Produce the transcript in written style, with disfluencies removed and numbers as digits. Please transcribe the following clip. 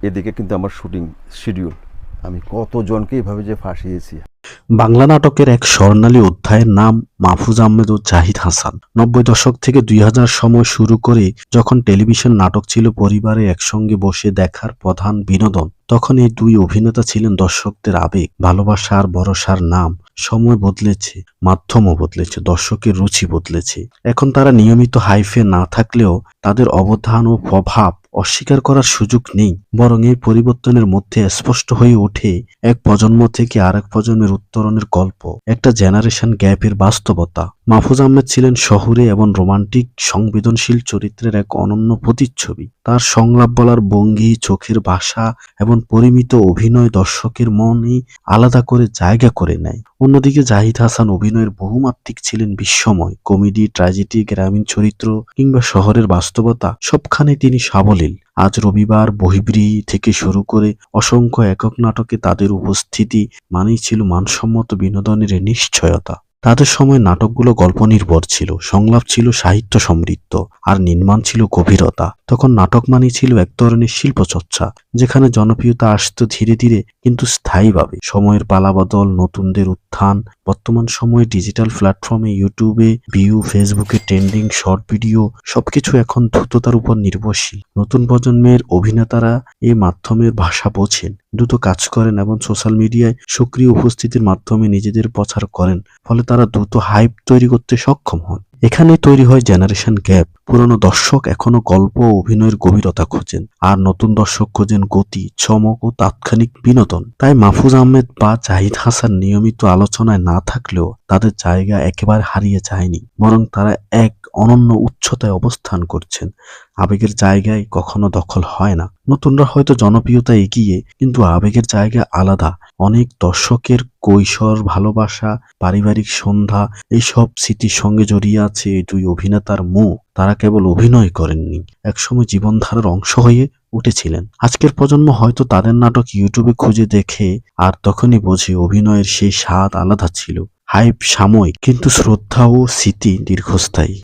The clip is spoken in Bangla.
এদিকে কিন্তু আমার শুটিং শিডিউল, আমি কতজনকে এভাবে যে ফাঁসিয়েছি। বাংলা নাটকের এক স্বর্ণালী অধ্যায়ের নাম মাহফুজ আহমেদ ও জাহিদ হাসান। 90 দশক থেকে 2000 সময় শুরু করে যখন টেলিভিশন নাটক ছিল পরিবারে একসঙ্গে বসে দেখার প্রধান বিনোদন, তখন এই দুই অভিনেতা ছিলেন দর্শকদের আবেগ, ভালোবাসা আর ভরসার নাম। সময় বদলেছে, মাধ্যমও বদলেছে, দর্শকের রুচি বদলেছে। এখন তারা নিয়মিত হাইফে না থাকলেও তাদের অবদান ও প্রভাব অস্বীকার করার সুযোগ নেই। বরং এই পরিবর্তনের মধ্যে স্পষ্ট হয়ে ওঠে এক প্রজন্ম থেকে আরেক প্রজন্মের উত্তরণের গল্প, একটা জেনারেশন গ্যাপের বাস্তবতা। মাহফুজ আহমেদ ছিলেন শহুরে এবং রোমান্টিক সংবেদনশীল চরিত্রের এক অনন্য প্রতিচ্ছবি। তার সংলাপ বলার ভঙ্গি, চোখের ভাষা এবং পরিমিত অভিনয় দর্শকের মনে আলাদা করে জায়গা করে নেয়। অন্যদিকে জাহিদ হাসান অভিনয়ের বহুমাত্রিক ছিলেন বিস্ময়। কমেডি, ট্র্যাজেডি, গ্রামীণ চরিত্র কিংবা শহরের বাস্তবতা, সবখানে তিনি সাবলীল। আজ রবিবার, বহিব্রি থেকে শুরু করে অসংখ্য একক নাটকে তাদের উপস্থিতি মানেই ছিল মানসম্মত বিনোদনের নিশ্চয়তা। তাদের সময় নাটকগুলো গল্প নির্ভর ছিল, সংলাপ ছিল সাহিত্য সমৃদ্ধ, আর নির্মাণ ছিল গভীরতা। তখন নাটক মানেই ছিল এক ধরনের শিল্পচর্চা, যেখানে জনপ্রিয়তা আসতো ধীরে ধীরে কিন্তু স্থায়ীভাবে। সময়ের পালাবদল, নতুনদের উত্থান, বর্তমান সময়ে ডিজিটাল প্ল্যাটফর্মে ইউটিউবে ভিউ, ফেসবুকে ট্রেন্ডিং, শর্ট ভিডিও, সবকিছু এখন দ্রুততার উপর নির্ভরশীল। নতুন প্রজন্মের অভিনেতারা এই মাধ্যমের ভাষা বোঝেন, দ্রুত কাজ করেন এবং সোশ্যাল মিডিয়ায় সক্রিয় উপস্থিতির মাধ্যমে নিজেদের প্রচার করেন। ফলে তারা দ্রুত হাইপ তৈরি করতে সক্ষম হন। এখানে তৈরি হয় জেনারেশন গ্যাপ। পুরনো দর্শক এখনো গল্প ও অভিনয়ের গভীরতা খোঁজেন, আর নতুন দর্শক খোঁজেন গতি, চমক ও তাৎক্ষণিক বিনোদন। তাই মাহফুজ আহমেদ বা জাহিদ হাসান নিয়মিত আলোচনায় না থাকলেও তাদের জায়গা একেবারে হারিয়ে যায়নি, বরং তারা এক অনন্য উচ্চতায় অবস্থান করছেন। আবেগের জায়গায় কখনো দখল হয় না। নতুনরা হয়তো জনপ্রিয়তা এগিয়ে, কিন্তু আবেগের জায়গা আলাদা। অনেক দর্শকের কৈশোর, ভালোবাসা, পারিবারিক সন্ধ্যা, এইসব স্মৃতির সঙ্গে জড়িয়ে আছে এই দুই অভিনেতার মুখ। তারা কেবল অভিনয় করেননি, একসময় জীবনধারার অংশ হয়ে উঠেছিলেন। আজকের প্রজন্ম হয়তো তাদের নাটক ইউটিউবে খুঁজে দেখে, আর তখনই বোঝে অভিনয়ের সেই স্বাদ আলাদা ছিল। হাইপ সাময়িক, কিন্তু শ্রদ্ধা ও স্মৃতি দীর্ঘস্থায়ী।